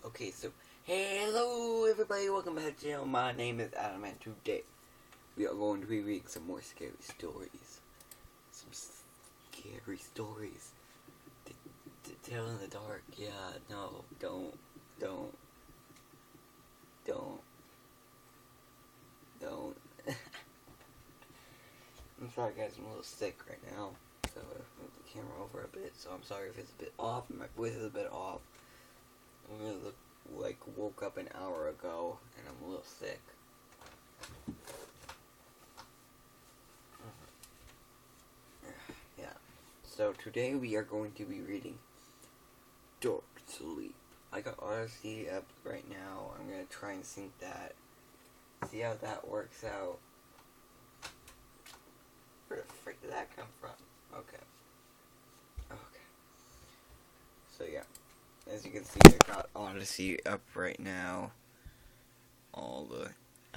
Okay, so hello everybody, welcome back to the channel. My name is Adam, and today we are going to be reading some more scary stories. Some scary stories to tell in the dark. Yeah, no, don't. I'm sorry guys, I'm a little sick right now, so I moved the camera over a bit, so I'm sorry if it's a bit off, and my voice is a bit off. I really woke up an hour ago, and I'm a little sick. Yeah. So today we are going to be reading Dark Sleep. I got Odyssey up right now. I'm gonna try and sync that. See how that works out. Where the frick did that come from? Okay. So yeah. As you can see, I got Odyssey up right now. I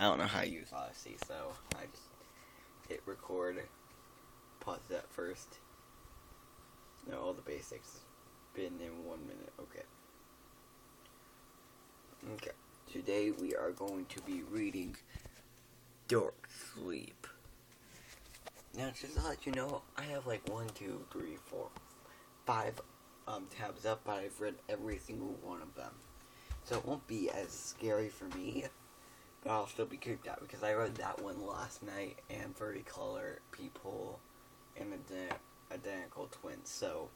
don't know how to use Odyssey, so I just hit record, pause that first. No, all the basics. Been in 1 minute. Okay. Today we are going to be reading Dark Sleep. Now, just to let you know, I have 5 tabs up, but I've read every single one of them. So it won't be as scary for me, but I'll still be creeped out because I read that one last night, and Verticolor People and Identical Twins. So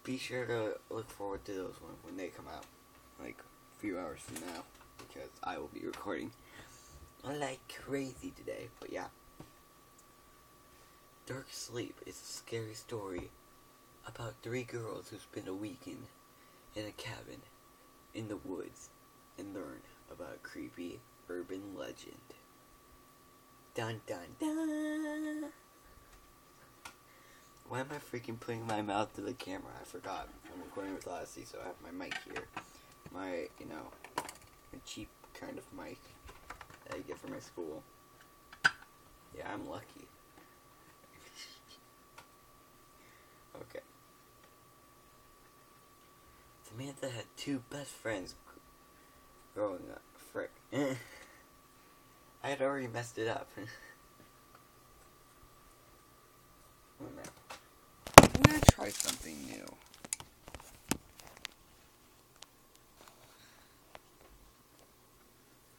be sure to look forward to those ones when they come out, a few hours from now, because I will be recording like crazy today. But yeah. Dark Sleep is a scary story about 3 girls who spend a weekend in a cabin in the woods and learn about a creepy urban legend. Dun dun dun! Why am I freaking putting my mouth to the camera? I forgot. I'm recording with Odyssey, so I have my mic here. My cheap kind of mic that I get from my school. Yeah, I'm lucky. Okay. Samantha had 2 best friends growing up. Frick. I had already messed it up. I'm gonna try something new.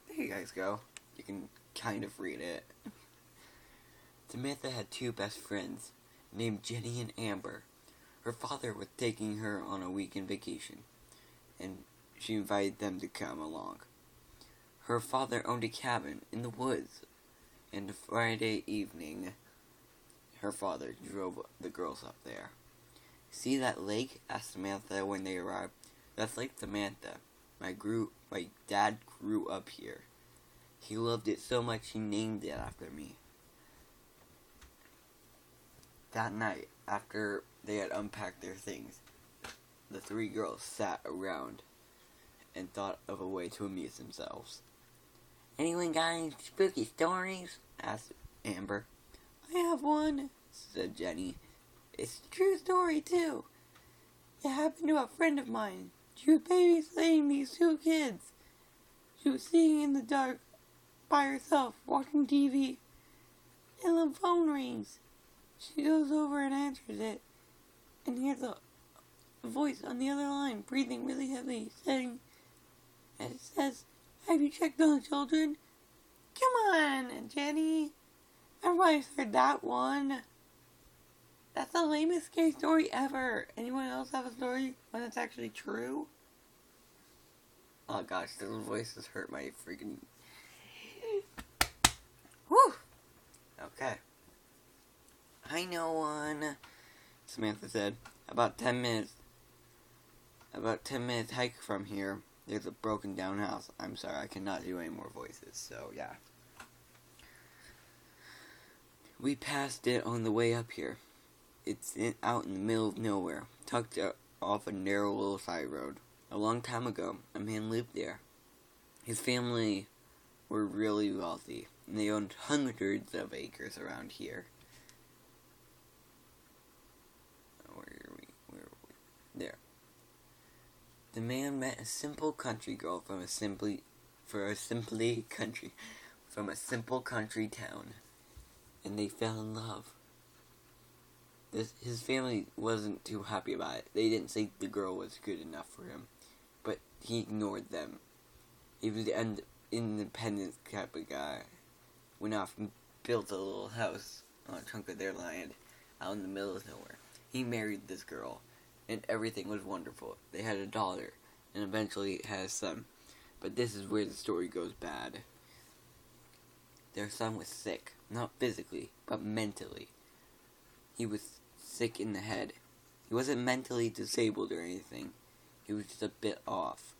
There you guys go. You can kind of read it. Samantha had 2 best friends named Jenny and Amber. Her father was taking her on a weekend vacation, and she invited them to come along. Her father owned a cabin in the woods, and Friday evening, her father drove the girls up there. "See that lake?" asked Samantha when they arrived. "That's Lake Samantha. My dad grew up here. He loved it so much he named it after me." That night, after they had unpacked their things, the 3 girls sat around and thought of a way to amuse themselves. "Anyone got any spooky stories?" asked Amber. "I have one," said Jenny. "It's a true story, too. It happened to a friend of mine. She was babysitting these 2 kids. She was sitting in the dark by herself, watching TV, and the phone rings. She goes over and answers it, and hears a voice on the other line, breathing really heavily, saying, and it says, 'Have you checked on the children?' Come on, Jenny. Everybody's heard that one. That's the lamest scary story ever. Anyone else have a story when it's actually true?" Oh gosh, those voices hurt my freaking... Whew! Okay. "I know one," Samantha said. About 10 minutes hike from here, there's a broken down house." I'm sorry, I cannot do any more voices, so yeah. "We passed it on the way up here. It's out in the middle of nowhere, tucked off a narrow little side road. A long time ago, a man lived there. His family were really wealthy, and they owned hundreds of acres around here." Where are we? There. "The The man met a simple country girl from a simple country town, and they fell in love. His family wasn't too happy about it. They didn't think the girl was good enough for him, but he ignored them. He was an independent type of guy. Went off and built a little house on a chunk of their land out in the middle of nowhere. He married this girl, and everything was wonderful. They had a daughter, and eventually had a son. But this is where the story goes bad. Their son was sick, not physically, but mentally. He was sick in the head. He wasn't mentally disabled or anything. He was just a bit off.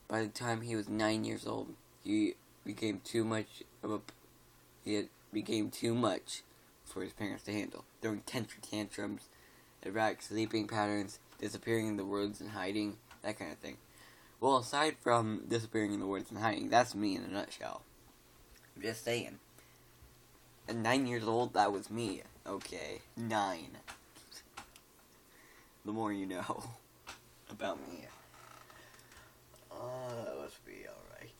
By the time he was 9 years old, he became too much for his parents to handle. Throwing tantrums, erratic sleeping patterns, disappearing in the woods and hiding, that kind of thing. Well, aside from disappearing in the woods and hiding, that's me in a nutshell. I'm just saying. At 9 years old, that was me. Okay, 9. The more you know about me. That must be alright.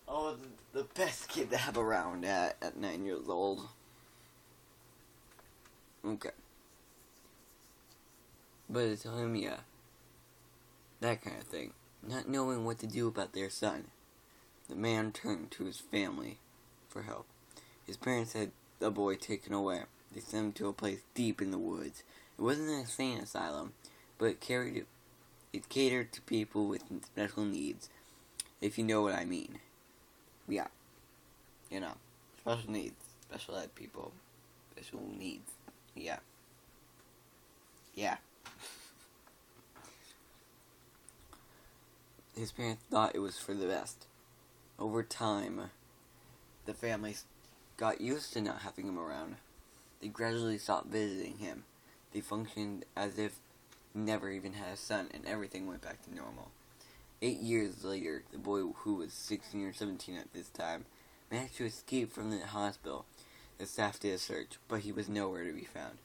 Oh, the best kid to have around at 9 years old. Okay. But it's him, yeah. That kind of thing. Not knowing what to do about their son. The man turned to his family for help. His parents had the boy taken away. They sent him to a place deep in the woods. It wasn't an insane asylum, but it catered to people with special needs, if you know what I mean. Yeah. You know. Special needs. Special ed people. Special needs. Yeah. Yeah. His parents thought it was for the best. Over time, the family got used to not having him around. They gradually stopped visiting him. They functioned as if he never even had a son, and everything went back to normal. 8 years later, the boy, who was 16 or 17 at this time, managed to escape from the hospital. The staff did a search, but he was nowhere to be found.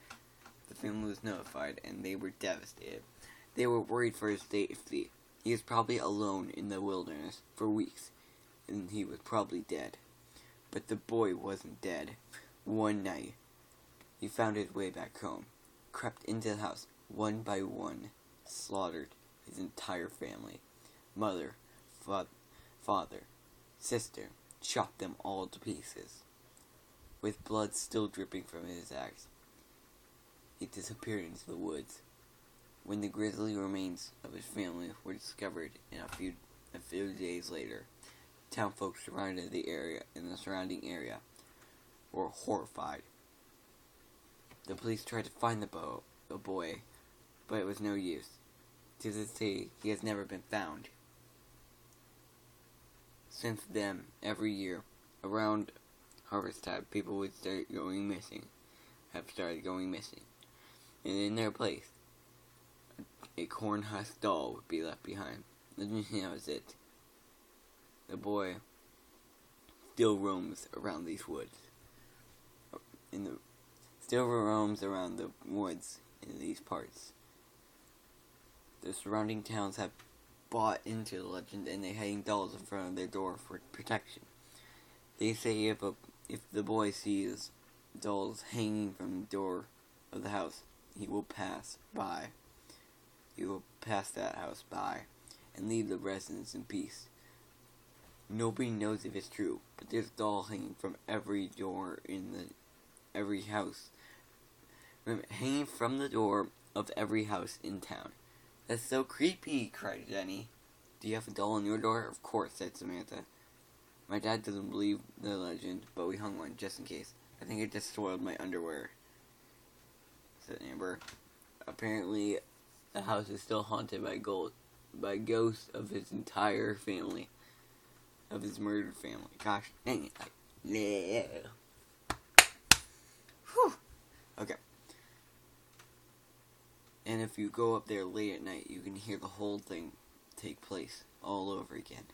The family was notified, and they were devastated. They were worried for his safety. He was probably alone in the wilderness for weeks, and he was probably dead. But the boy wasn't dead. One night, he found his way back home, crept into the house, one by one, slaughtered his entire family. Mother, father, sister, chopped them all to pieces. With blood still dripping from his axe, he disappeared into the woods. When the grisly remains of his family were discovered a few days later, town folks surrounding the surrounding area were horrified. The police tried to find the boy, but it was no use. To this day, he has never been found. Since then, every year, around harvest time, people would have started going missing. And in their place, a corn husk doll would be left behind. And that was it. The boy still roams around these woods. Still roams around the woods in these parts. The surrounding towns have bought into the legend, and they hang dolls in front of their door for protection. They say if the boy sees dolls hanging from the door of the house, he will pass by. He will pass that house by and leave the residents in peace. Nobody knows if it's true, but there's a doll hanging from every door in every house. Remember, hanging from the door of every house in town. That's so creepy, cried Jenny. Do you have a doll on your door? Of course, said Samantha. My dad doesn't believe the legend, but we hung one just in case. I think it just soiled my underwear, said Amber. Apparently, the house is still haunted by ghosts of his entire family. Of his murdered family. Gosh dang it. Yeah. Whew. Okay. And if you go up there late at night, you can hear the whole thing take place all over again.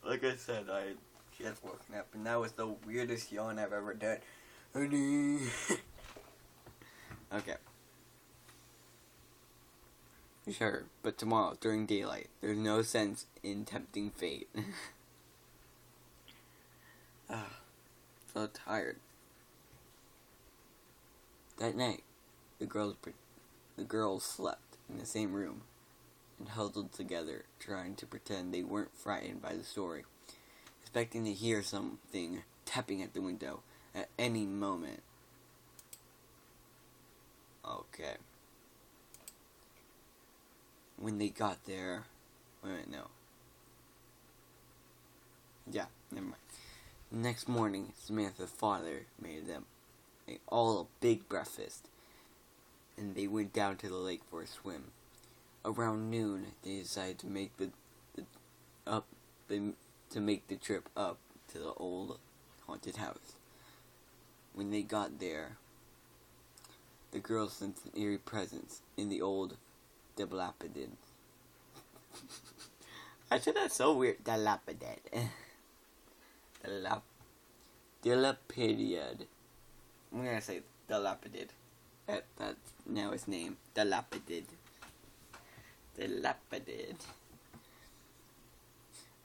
Like I said, I just woken up, and that was the weirdest yawn I've ever done. Honey. Okay. Sure, but tomorrow, during daylight, there's no sense in tempting fate. So tired. That night, the girls slept in the same room and huddled together, trying to pretend they weren't frightened by the story, expecting to hear something tapping at the window at any moment. Okay. When they got there... Wait, no. Yeah, never mind. The next morning, Samantha's father made them all a big breakfast, and they went down to the lake for a swim. Around noon, they decided to make the trip up to the old haunted house. When they got there, the girls sensed an eerie presence in the old dilapidated. I said that's so weird. Dilapidated. Dilapidated. I'm gonna say dilapidated. That's now his name. Dilapidated. Dilapidated.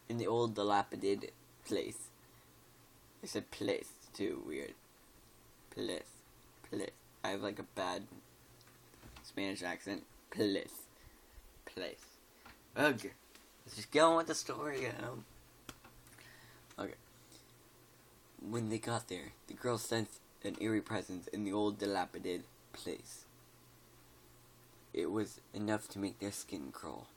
In the old dilapidated place. I said place too. Weird. Place. I have like a bad Spanish accent. Place. Okay. Let's just get on with the story, Okay. When they got there, the girls sensed an eerie presence in the old dilapidated place. It was enough to make their skin crawl.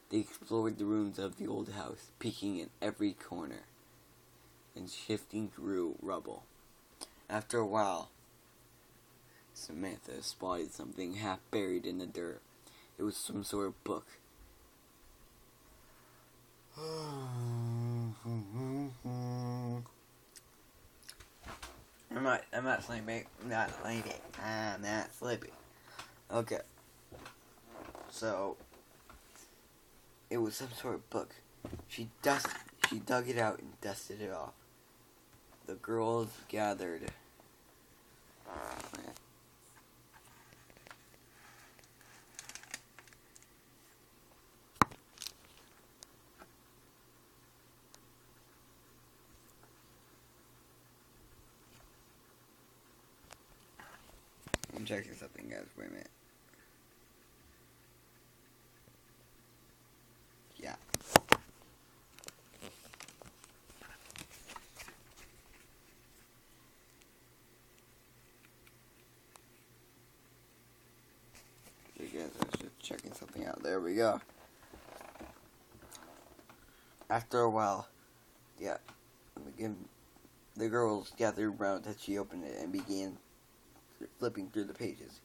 They explored the rooms of the old house, peeking in every corner and shifting through rubble. After a while, Samantha spotted something half buried in the dirt. It was some sort of book. I'm not sleepy. I'm not sleepy. Okay. So, it was some sort of book. She dug it out and dusted it off. The girls gathered. I'm checking something, guys. Wait a minute. Yeah. Okay, guys, I was just checking something out. There we go. After a while, yeah, the girls gathered around as she opened it and began flipping through the pages.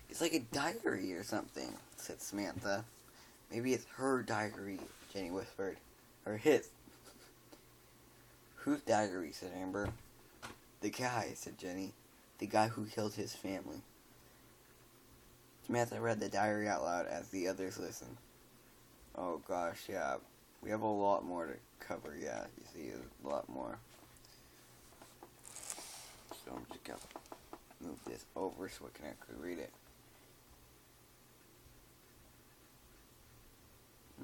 It's like a diary or something, said Samantha. Maybe it's her diary, Jenny whispered. Or his. Whose diary, said Amber. The guy, said Jenny. The guy who killed his family. Samantha read the diary out loud as the others listened. Oh gosh, yeah. We have a lot more to cover, yeah. You see, a lot more. So I'm just gonna move this over so I can actually read it.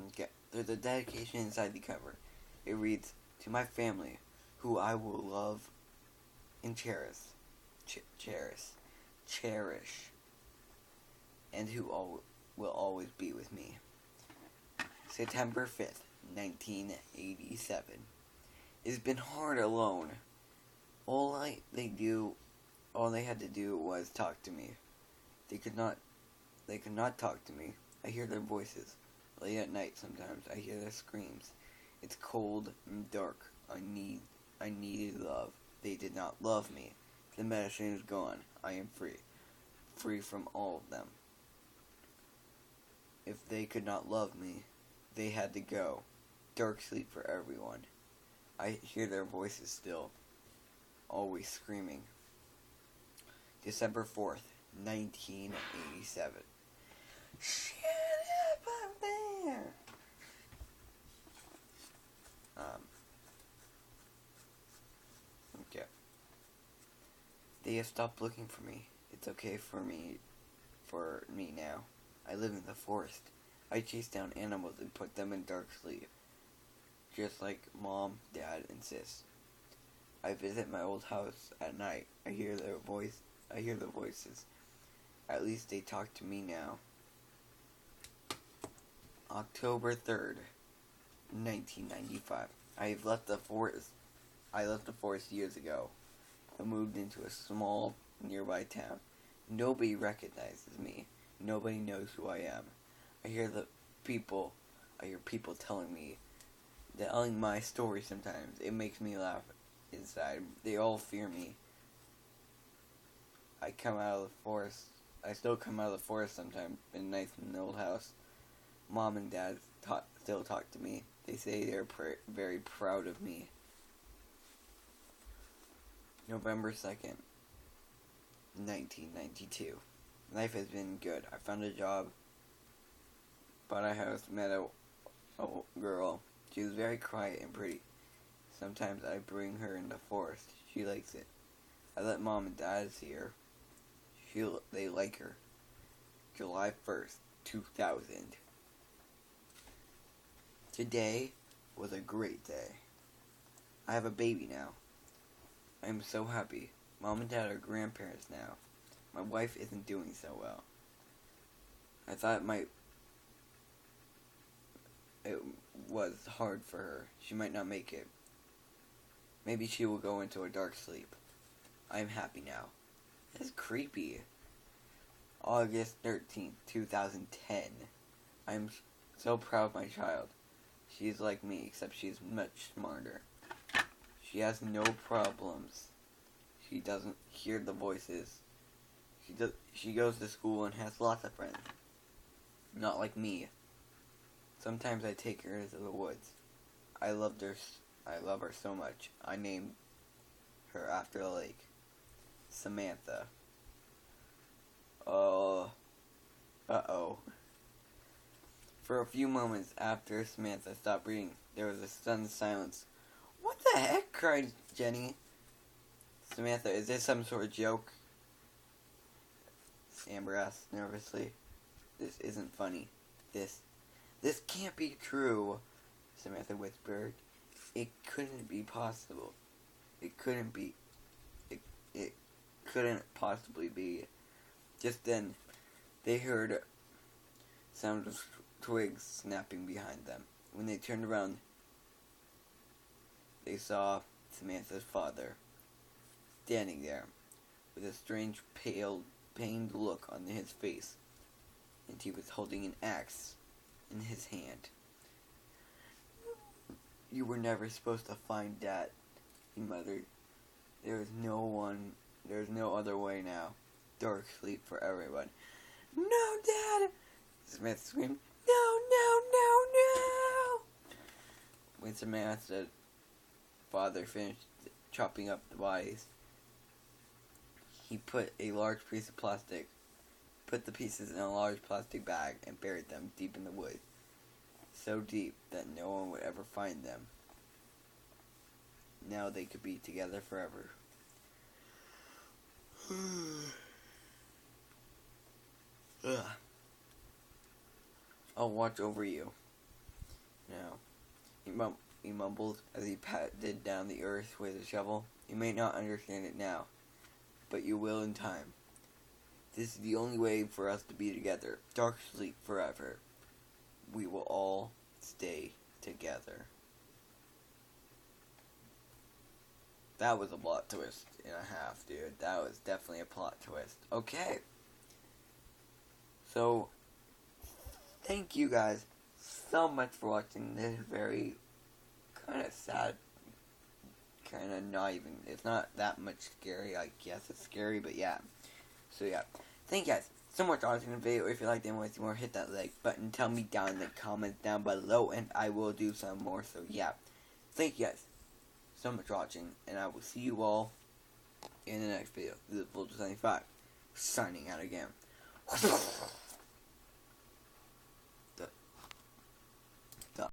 Okay, there's a dedication inside the cover. It reads, "To my family, who I will love and cherish, and who will always be with me. September 5th, 1987. It's been hard alone. All they had to do was talk to me. They could not talk to me. I hear their voices. Late at night sometimes, I hear their screams. It's cold and dark. I needed love. They did not love me. The medicine is gone. I am free. Free from all of them. If they could not love me, they had to go. Dark sleep for everyone. I hear their voices still. Always screaming." December 4th, 1987. Shut up there! Okay. They have stopped looking for me. It's okay for me now. I live in the forest. I chase down animals and put them in dark sleep, just like Mom, Dad, and Sis. I visit my old house at night. I hear the voices. At least they talk to me now. October 3rd, 1995. I left the forest years ago. I moved into a small nearby town. Nobody recognizes me. Nobody knows who I am. I hear people telling my story sometimes. It makes me laugh inside. They all fear me. I still come out of the forest sometimes. Been nice in the old house. Mom and Dad still talk to me. They say they're very proud of me. November 2nd, 1992. Life has been good. I found a job, bought a house, met a girl. She was very quiet and pretty. Sometimes I bring her in the forest. She likes it. I let Mom and Dad see her. They like her. July 1st, 2000. Today was a great day. I have a baby now. I am so happy. Mom and Dad are grandparents now. My wife isn't doing so well. I thought it was hard for her. She might not make it. Maybe she will go into a dark sleep. I am happy now. That's creepy. August 13th, 2010. I am so proud of my child. She is like me, except she is much smarter. She has no problems. She doesn't hear the voices. She goes to school and has lots of friends. Not like me. Sometimes I take her into the woods. I love her so much. I named her after a lake. Samantha. Uh-oh. For a few moments after Samantha stopped breathing, there was a stunned silence. "What the heck?" cried Jenny. "Samantha, is this some sort of joke?" Amber asked nervously. "This isn't funny. This can't be true," Samantha whispered. "It couldn't be possible. It couldn't be. It couldn't possibly be." Just then, they heard sound of twigs snapping behind them. When they turned around, they saw Samantha's father standing there with a strange, pained look on his face, and he was holding an axe in his hand. "You were never supposed to find Dad," he muttered. There's no other way now. Dark sleep for everyone." "No, Dad!" Samantha screamed. "No, no, no, no!" When Samantha's father finished chopping up the bodies, he put the pieces in a large plastic bag and buried them deep in the woods, so deep that no one would ever find them. Now they could be together forever. "I'll watch over you now," he mumbled as he patted down the earth with a shovel. "You may not understand it now, but you will in time. This is the only way for us to be together. Dark sleep forever. We will all stay together." That was a plot twist and a half, dude. That was definitely a plot twist. Okay. So, thank you guys so much for watching this very kind of sad, kind of not even, it's not that much scary. I guess it's scary, but yeah. So yeah, thank you guys so much for watching the video. If you liked it and want to see more, hit that like button. Tell me down in the comments down below, and I will do some more. So yeah, thank you guys so much for watching, and I will see you all in the next video. This is Vulture75, signing out again.